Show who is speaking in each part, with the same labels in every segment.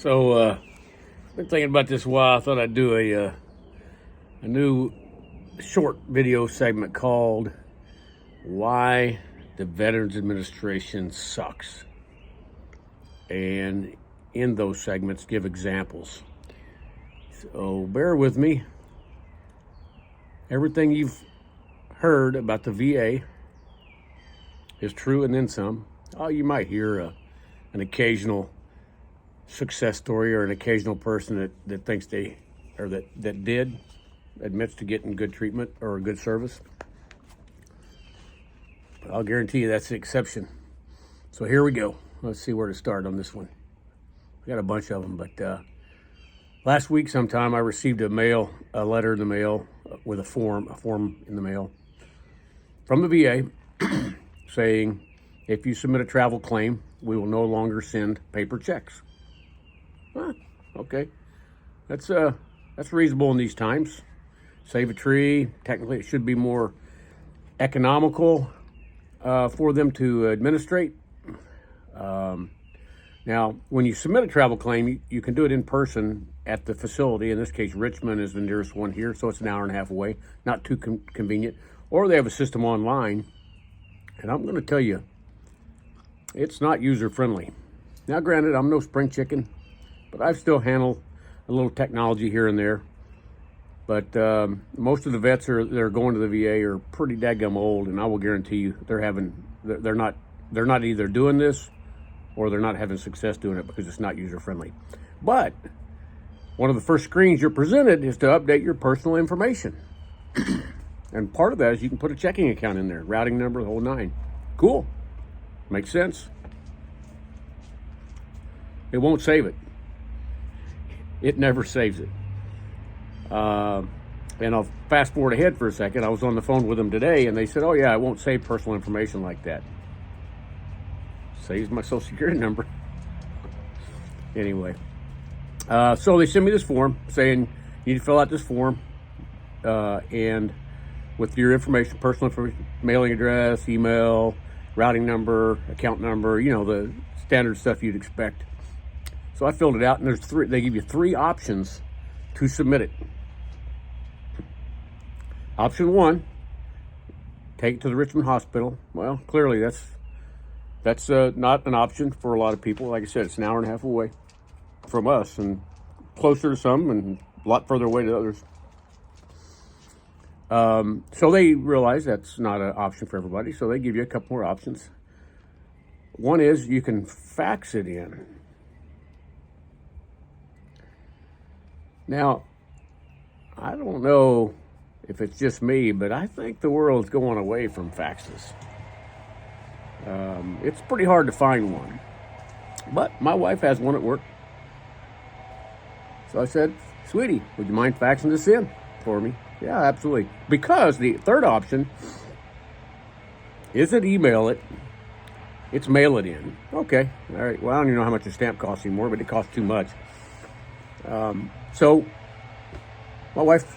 Speaker 1: Been thinking about this a while. I thought I'd do a new short video segment called "Why the Veterans Administration Sucks," and in those segments, give examples. So bear with me. Everything you've heard about the VA is true, and then some. Oh, you might hear an occasional success story or an occasional person that thinks they, or that admits to getting good treatment or good service. But I'll guarantee you that's the exception. So here we go. Let's see where to start on this one. We got a bunch of them, but last week sometime I received a letter in the mail with a form in the mail from the VA saying, if you submit a travel claim, we will no longer send paper checks. Huh, okay. That's reasonable in these times. Save a tree. Technically, it should be more economical for them to administrate. Now, when you submit a travel claim, you can do it in person at the facility. In this case, Richmond is the nearest one here, so it's an hour and a half away. Not too convenient. Or they have a system online. And I'm going to tell you, it's not user-friendly. Now, granted, I'm no spring chicken, but I still handle a little technology here and there. But most of the vets that are going to the VA are pretty daggum old, and I will guarantee you they're not either doing this or they're not having success doing it because it's not user-friendly. But one of the first screens you're presented is to update your personal information. And part of that is you can put a checking account in there, routing number, the whole nine. Cool. Makes sense. It won't save it. It never saves it. And I'll fast forward ahead for a second. I was on the phone with them today, and they said, oh, yeah, I won't save personal information like that. Saves my social security number. Anyway. So they sent me this form saying you need to fill out this form and with your information, personal information, mailing address, email, routing number, account number, the standard stuff you'd expect. So I filled it out, and they give you three options to submit it. Option one, take it to the Richmond hospital. Well, clearly that's not an option for a lot of people. Like I said, it's an hour and a half away from us and closer to some and a lot further away to others. So they realize that's not an option for everybody, so they give you a couple more options. One is you can fax it in. Now, I don't know if it's just me, but I think the world's going away from faxes. It's pretty hard to find one, but my wife has one at work. So I said, sweetie, would you mind faxing this in for me? Yeah, absolutely. Because the third option isn't email it, it's mail it in. Okay, all right. Well, I don't even know how much a stamp costs anymore, but it costs too much. So my wife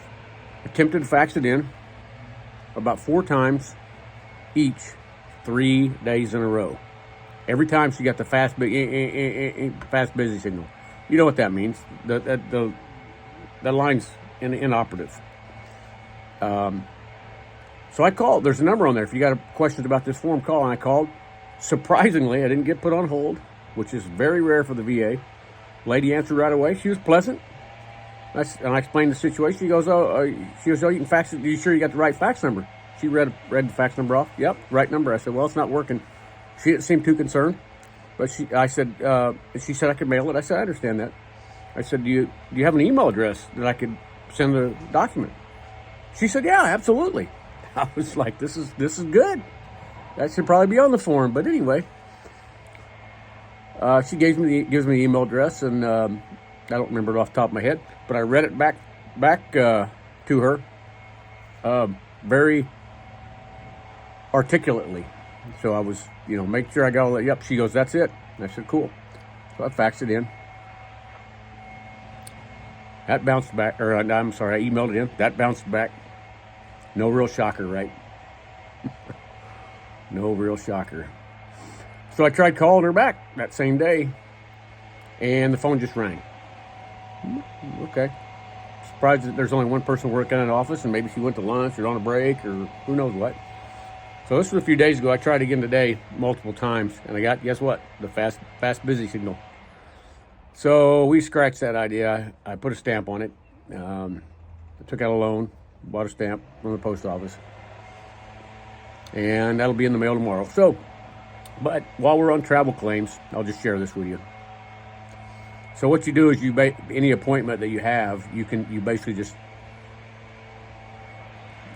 Speaker 1: attempted to fax it in about 4 times each, 3 days in a row. Every time she got the fast busy signal. You know what that means. The line's inoperative. So I called. There's a number on there. If you got questions about this form, call. And I called. Surprisingly, I didn't get put on hold, which is very rare for the VA. Lady answered right away. She was pleasant. And I explained the situation. She goes, you can fax it. Are you sure you got the right fax number? She read the fax number off. Yep, right number. I said, well, it's not working. She didn't seem too concerned. But she said I could mail it. I said, I understand that. I said, do you have an email address that I could send the document? She said, yeah, absolutely. I was like, this is good. That should probably be on the form. But anyway, she gives me the email address, and I don't remember it off the top of my head, but I read it back to her very articulately. So I was, make sure I got all that. Yep. She goes, that's it. And I said, cool. So I faxed it in. That bounced back, or I'm sorry, I emailed it in. That bounced back. No real shocker, right? No real shocker. So I tried calling her back that same day. and the phone just rang. Okay. Surprised that there's only one person working in an office, and maybe she went to lunch or on a break or who knows what. So this was a few days ago. I tried again today multiple times, and I got, guess what? The fast busy signal. So we scratched that idea. I put a stamp on it. I took out a loan, bought a stamp from the post office, and that'll be in the mail tomorrow. So, but while we're on travel claims, I'll just share this with you. So what you do is any appointment that you have, you basically just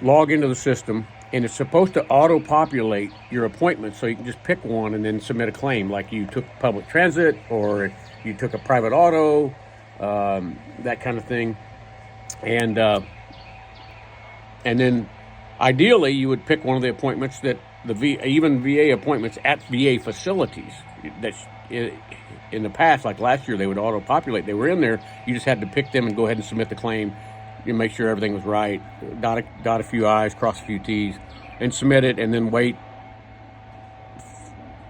Speaker 1: log into the system, and it's supposed to auto-populate your appointment, so you can just pick one and then submit a claim, like you took public transit or you took a private auto, that kind of thing. And then ideally you would pick one of the appointments that even VA appointments at VA facilities that in the past, like last year, they would auto-populate. They were in there. You just had to pick them and go ahead and submit the claim. You make sure everything was right, dot a few I's, cross a few T's, and submit it, and then wait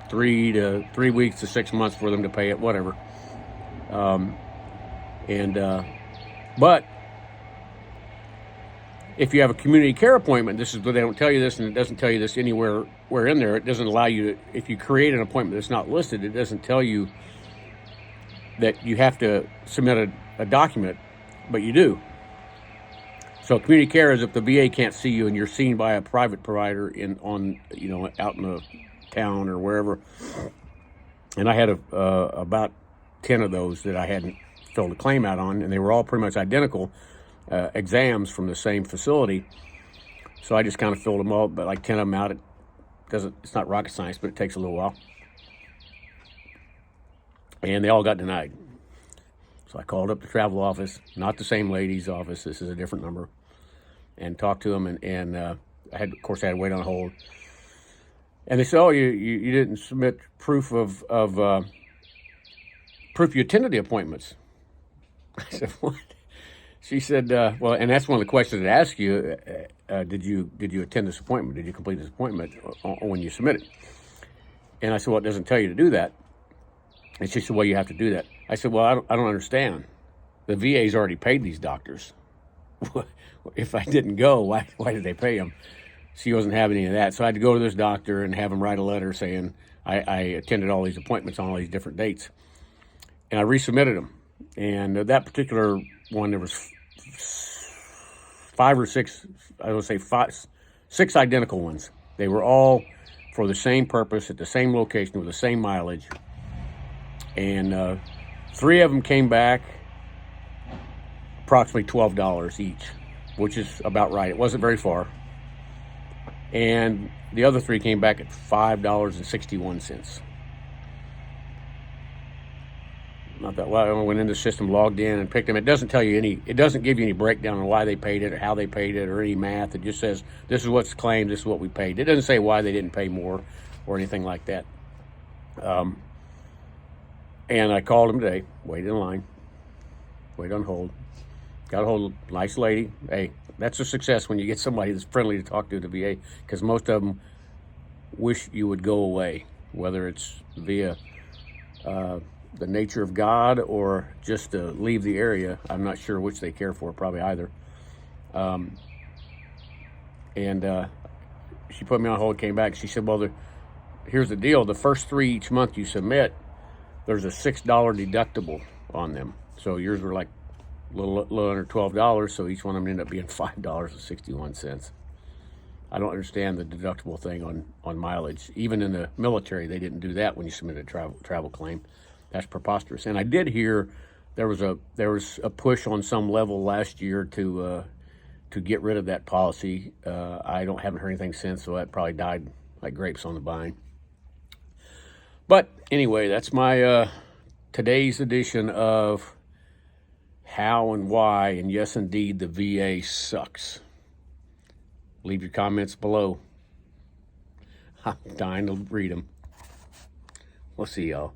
Speaker 1: 3 weeks to 6 months for them to pay it, whatever. But if you have a community care appointment, this is what they don't tell you this, and it doesn't tell you this anywhere in there. It doesn't allow you to, if you create an appointment that's not listed, it doesn't tell you that you have to submit a document, but you do. So community care is if the VA can't see you and you're seen by a private provider out in the town or wherever. And I had about 10 of those that I hadn't filled a claim out on, and they were all pretty much identical exams from the same facility. So I just kind of filled them all, but like 10 of them out. It's not rocket science, but it takes a little while. And they all got denied. So I called up the travel office, not the same lady's office. This is a different number, and talked to them. And I had to wait on hold. And they said, "Oh, you didn't submit proof of proof you attended the appointments." I said, "What?" She said, "Well," and that's one of the questions it asks you. Did you attend this appointment? Did you complete this appointment when you submit it? And I said, "Well, it doesn't tell you to do that." And she said, "Well, you have to do that." I said, "Well, I don't understand. The VA's already paid these doctors. If I didn't go, why did they pay them?" She wasn't having any of that. So I had to go to this doctor and have him write a letter saying I attended all these appointments on all these different dates. And I resubmitted them. And that particular one, there was 5 or 6, I would say 6 identical ones. They were all for the same purpose, at the same location, with the same mileage. And 3 of them came back approximately $12 each, which is about right. It wasn't very far. And the other 3 came back at $5.61. Not that well. I went into the system, logged in, and picked them. It doesn't tell you it doesn't give you any breakdown on why they paid it or how they paid it or any math. It just says, this is what's claimed, this is what we paid. It doesn't say why they didn't pay more or anything like that. And I called them today, waited in line, waited on hold. Got a hold of a nice lady. Hey, that's a success when you get somebody that's friendly to talk to at the VA, because most of them wish you would go away, whether it's via the nature of God or just to leave the area. I'm not sure which they care for, probably either. And she put me on hold, came back. She said, well, here's the deal. The first 3 each month you submit, there's a $6 deductible on them. So yours were like a little under $12, so each one of them ended up being $5.61. I don't understand the deductible thing on mileage. Even in the military, they didn't do that when you submitted a travel claim. That's preposterous. And I did hear there was a push on some level last year to get rid of that policy. I haven't heard anything since, so that probably died like grapes on the vine. But anyway, that's my today's edition of How and Why, and yes, indeed, the VA sucks. Leave your comments below. I'm dying to read them. We'll see y'all.